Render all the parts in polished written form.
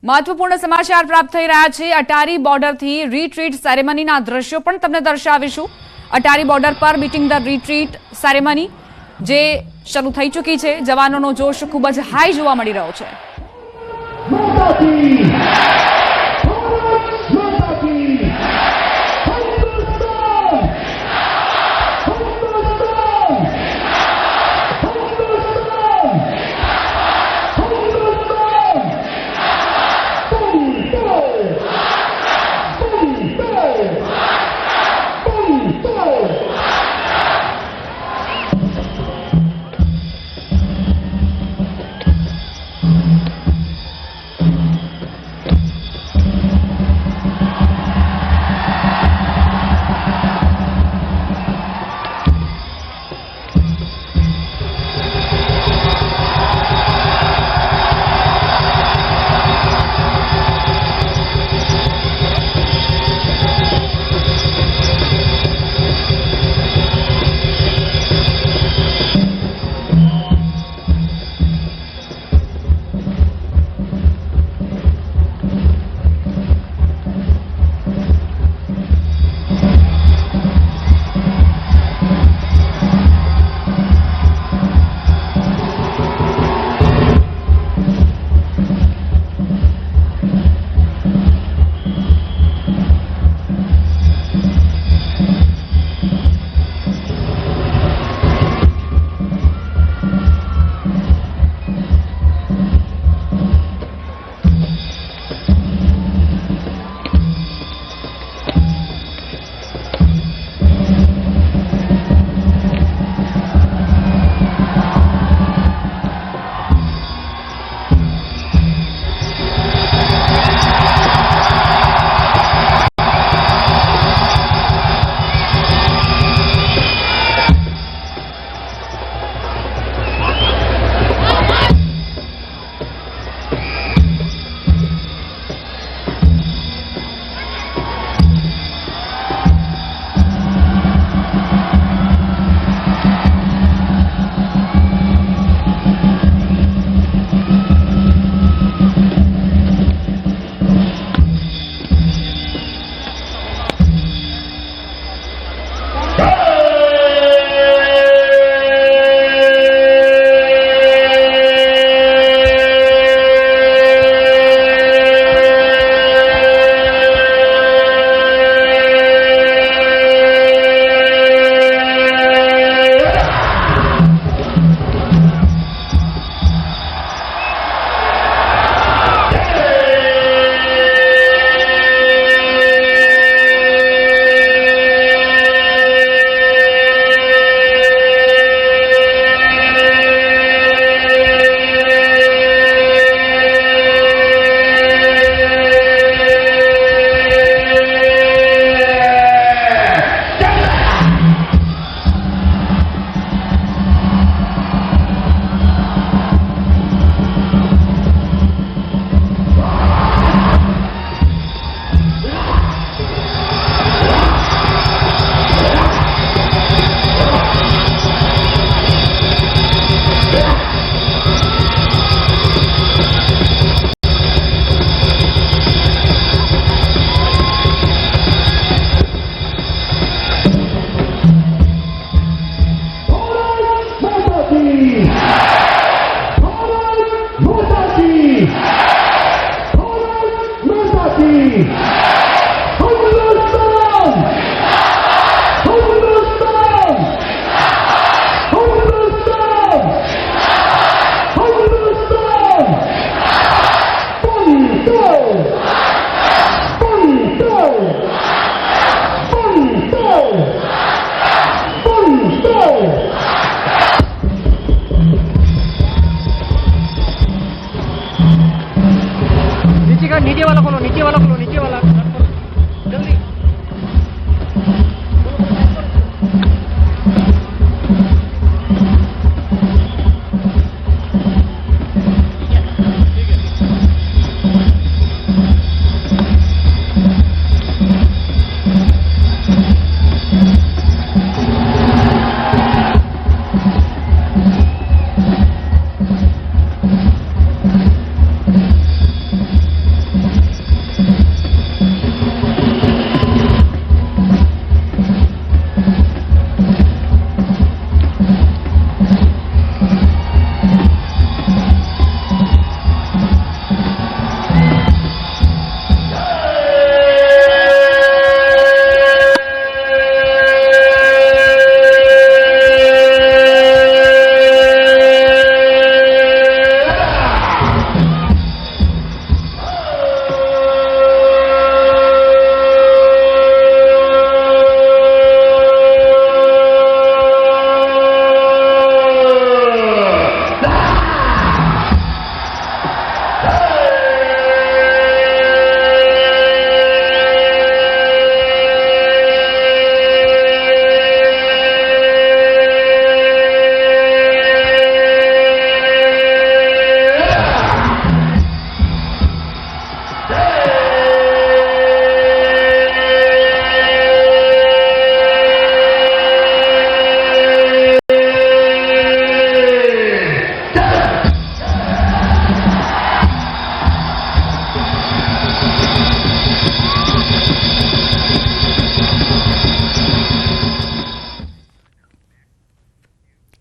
महत्वपूर्ण समाचार प्राप्त થઈ રહ્યા છે। અટારી બોર્ડરથી રીટ્રીટ સેરેમનીના દ્રશ્યો પણ તમને દર્શાવીશું। અટારી બોર્ડર પર બીટિંગ ધ રીટ્રીટ સેરેમની જે શરૂ થઈ ચૂકી છે। જવાનોનો જોશ ખૂબ જ હાઈ જોવા મળી રહ્યો છે। नीचे वाला खोलो नीचे वाला जल्दी।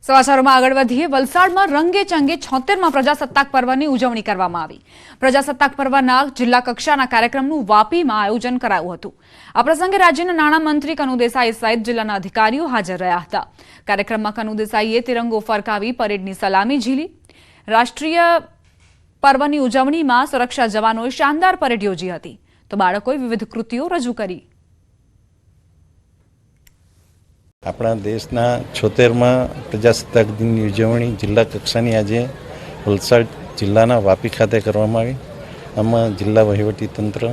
સમાચારોમાં આગળ વધીએ. વલસાડમાં રંગે ચંગે 76માં પ્રજાસત્તાક પર્વની ઉજવણી કરવામાં આવી. પ્રજાસત્તાક પર્વના જિલ્લા કક્ષાના કાર્યક્રમનું વાપીમાં આયોજન કરાયું હતું. આ પ્રસંગે રાજ્યના નાણામંત્રી કનુ દેસાઈ સહિત જિલ્લાના અધિકારીઓ હાજર રહ્યા હતા. કાર્યક્રમમાં કનુ દેસાઈએ તિરંગો ફરકાવી પરેડની સલામી ઝીલી. રાષ્ટ્રીય પર્વની ઉજવણીમાં સુરક્ષા જવાનોએ શાનદાર પરેડ યોજી હતી, તો બાળકોએ વિવિધ કૃતિઓ રજૂ કરી. આપણા દેશના 76માં પ્રજાસત્તાક દિનની ઉજવણી જિલ્લા કક્ષાની આજે વલસાડ જિલ્લાના વાપી ખાતે કરવામાં આવી. આમાં જિલ્લા વહીવટીતંત્ર,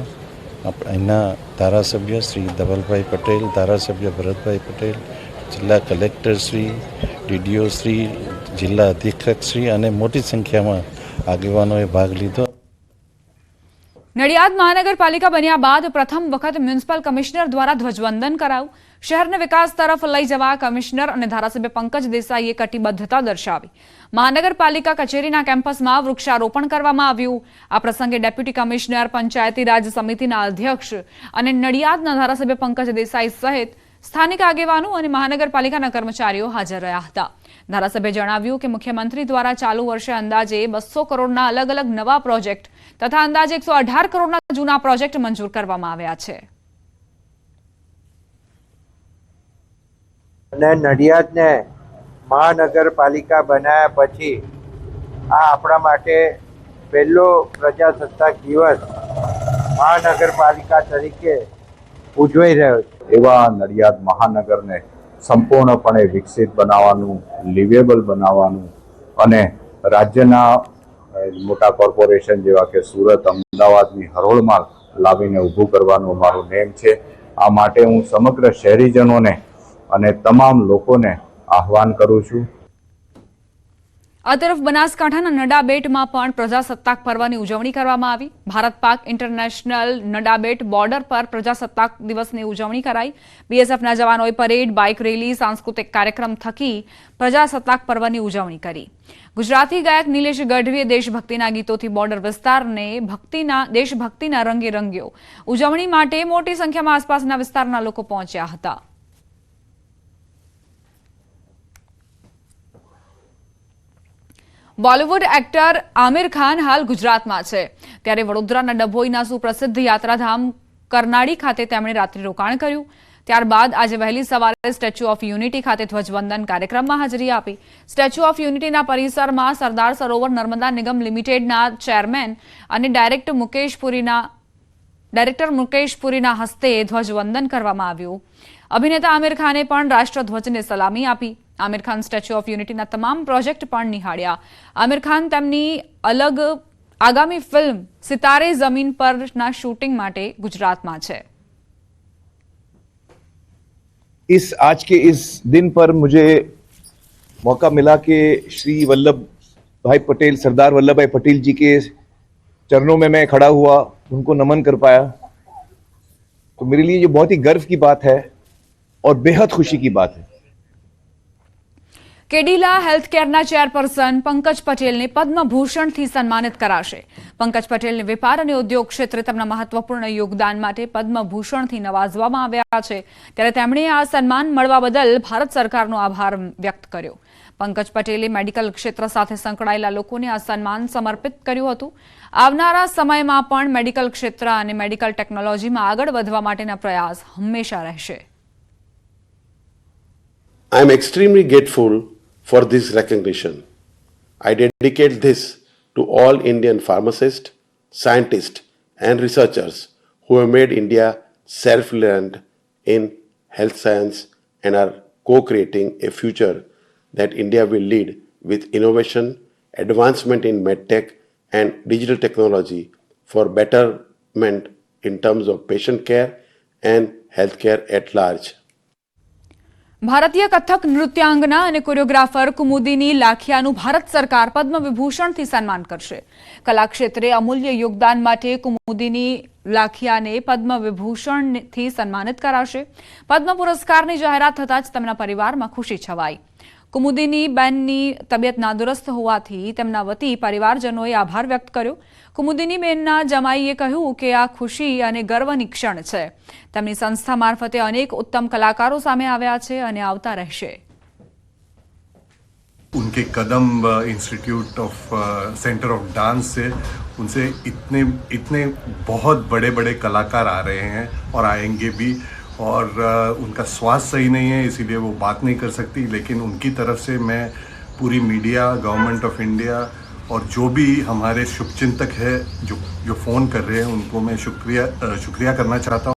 અહીંના ધારાસભ્ય શ્રી ધવલભાઈ પટેલ, ધારાસભ્ય ભરતભાઈ પટેલ, જિલ્લા કલેક્ટર શ્રી, ડીડીઓ શ્રી, જિલ્લા અધિક્ષક શ્રી અને મોટી સંખ્યામાં આગેવાનોએ ભાગ લીધો. નડિયાદ મહાનગરપાલિકા બન્યા બાદ પ્રથમ વખત મ્યુનિસિપલ કમિશનર દ્વારા ધ્વજવંદન કરાયું. શહેરને વિકાસ તરફ લઈ જવા કમિશનર અને ધારાસભ્ય પંકજ દેસાઈએ કટિબદ્ધતા દર્શાવી. મહાનગરપાલિકા કચેરીના કેમ્પસમાં વૃક્ષારોપણ કરવામાં આવ્યું. આ પ્રસંગે ડેપ્યુટી કમિશનર, પંચાયતી રાજ સમિતિના અધ્યક્ષ અને નડિયાદના ધારાસભ્ય પંકજ દેસાઈ સહિત સ્થાનિક આગેવાનો અને મહાનગરપાલિકાના કર્મચારીઓ હાજર રહ્યા હતા. ધારાસભ્યે જણાવ્યું કે મુખ્યમંત્રી દ્વારા ચાલુ વર્ષે અંદાજે 200 કરોડના અલગ અલગ નવા પ્રોજેક્ટ તથા અંદાજે 118 કરોડના જૂના પ્રોજેક્ટ મંજૂર કરવામાં આવ્યા છે. અને નડિયાદને મહાનગરપાલિકા બનાવ્યા પછી આ આપણા માટે પહેલો પ્રજાસત્તાક દિવસ મહાનગરપાલિકા તરીકે ઉજવાઈ રહ્યો છે. એવા નડિયાદ મહાનગરને સંપૂર્ણપણે વિકસિત બનાવવાનું, લિવેબલ બનાવવાનું અને રાજ્યના મોટા કોર્પોરેશન જેવા કે સુરત, અમદાવાદની હરોળમાં લાવીને ઊભું કરવાનું મારું નેમ છે. આ માટે હું સમગ્ર શહેરીજનોને અને તમામ લોકોને આહવાન કરું છું. આ તરફ બનાસકાંઠાના નડાબેટમાં પણ પ્રજાસત્તાક પર્વની ઉજવણી કરવામાં આવી. ભારત પાક ઇન્ટરનેશનલ નડાબેટ બોર્ડર પર પ્રજાસત્તાક દિવસની ઉજવણી કરાઈ. બીએસએફના જવાનોએ પરેડ, બાઇક રેલી, સાંસ્કૃતિક કાર્યક્રમ થકી પ્રજાસત્તાક પર્વની ઉજવણી કરી. ગુજરાતી ગાયક નિલેશ ગઢવીએ દેશભક્તિના ગીતોથી બોર્ડર વિસ્તારને દેશભક્તિના રંગે રંગ્યો. ઉજવણી માટે મોટી સંખ્યામાં આસપાસના વિસ્તારના લોકો પહોંચ્યા હતા. બોલિવૂડ એક્ટર આમિર ખાન હાલ ગુજરાતમાં છે. ત્યારે વડોદરાના ડભોઈના સુપ્રસિદ્ધ યાત્રાધામ કરનાળી ખાતે તેમણે રાત્રિ રોકાણ કર્યું. ત્યારબાદ આજે વહેલી સવારે સ્ટેચ્યુ ઓફ યુનિટી ખાતે ધ્વજવંદન કાર્યક્રમમાં હાજરી આપી. સ્ટેચ્યુ ઓફ યુનિટીના પરિસરમાં સરદાર સરોવર નર્મદા નિગમ લિમિટેડના ચેરમેન અને ડાયરેક્ટર મુકેશ પુરીના હસ્તે ધ્વજવંદન કરવામાં આવ્યું. અભિનેતા આમિર ખાને પણ રાષ્ટ્રધ્વજને સલામી આપી. આમિર ખાન સ્ટેચ્યુ ઓફ યુનિટીના તમામ પ્રોજેક્ટ પણ નિહાળ્યા. આમિર ખાન તેમની આગામી ફિલ્મ સિતારે જમીન પરના શૂટિંગ માટે ગુજરાતમાં છે. आज के इस दिन पर मुझे मौका मिला कि श्री वल्लभ भाई पटेल, सरदार वल्लभ भाई पटेल जी के चरणों में मैं खड़ा हुआ, उनको नमन कर पाया. तो मेरे लिए ये बहुत ही गर्व की बात है और बेहद खुशी की बात है. કેડિલા હેલ્થકેરના ચેરપર્સન પંકજ પટેલને પદ્મભૂષણથી સન્માનિત કરાશે. પંકજ પટેલને વેપાર અને ઉદ્યોગ ક્ષેત્રે તેમના મહત્વપૂર્ણ યોગદાન માટે પદ્મભૂષણથી નવાજવામાં આવ્યા છે. ત્યારે તેમણે આ સન્માન મળવા બદલ ભારત સરકારનો આભાર વ્યક્ત કર્યો. પંકજ પટેલે મેડિકલ ક્ષેત્ર સાથે સંકળાયેલા લોકોને આ સન્માન સમર્પિત કર્યું હતું. આવનારા સમયમાં પણ મેડિકલ ક્ષેત્ર અને મેડિકલ ટેકનોલોજીમાં આગળ વધવા માટેના પ્રયાસ હંમેશા રહેશે. I am extremely grateful for this recognition. I dedicate this to all Indian pharmacists, scientists and researchers who have made India self-reliant in health science and are co-creating a future that India will lead with innovation, advancement in medtech and digital technology for betterment in terms of patient care and healthcare at large. ભારતીય કથક નૃત્યાંગના અને choreographer Kumudini લાખિયાનું Bharat સરકાર પદ્મ વિભૂષણથી સન્માન કરશે. કલા ક્ષેત્રે અમૂલ્ય યોગદાન માટે કુમુદિની લાખિયાને પદ્મ વિભૂષણથી સન્માનિત કરાશે. પદ્મ પુરસ્કારની જાહેરાત થતાં જ તેમના પરિવારમાં ખુશી છવાઈ. કુમુદિની બેનની તબિયત નાદુરસ્ત હોવાથી તેમના વતી પરિવારજનોએ આભાર વ્યક્ત કર્યો. કુમુદિની બેનના જમાઈએ કહ્યું કે આ ખુશી અને ગર્વની ક્ષણ છે. તેમની સંસ્થા મારફતે અનેક ઉત્તમ કલાકારો સામે આવ્યા છે અને આવતા રહેશે. उनके कदम institute of centre of dance से उनसे इतने इतने बहुत बड़े बड़े कलाकार आ रहे हैं और आएंगे भी। और उनका स्वास्थ्य सही नहीं है इसीलिए वो बात नहीं कर सकती, लेकिन उनकी तरफ से मैं पूरी मीडिया, गवर्नमेंट ऑफ इंडिया और जो भी हमारे शुभचिंतक है जो फ़ोन कर रहे हैं उनको मैं शुक्रिया करना चाहता हूँ।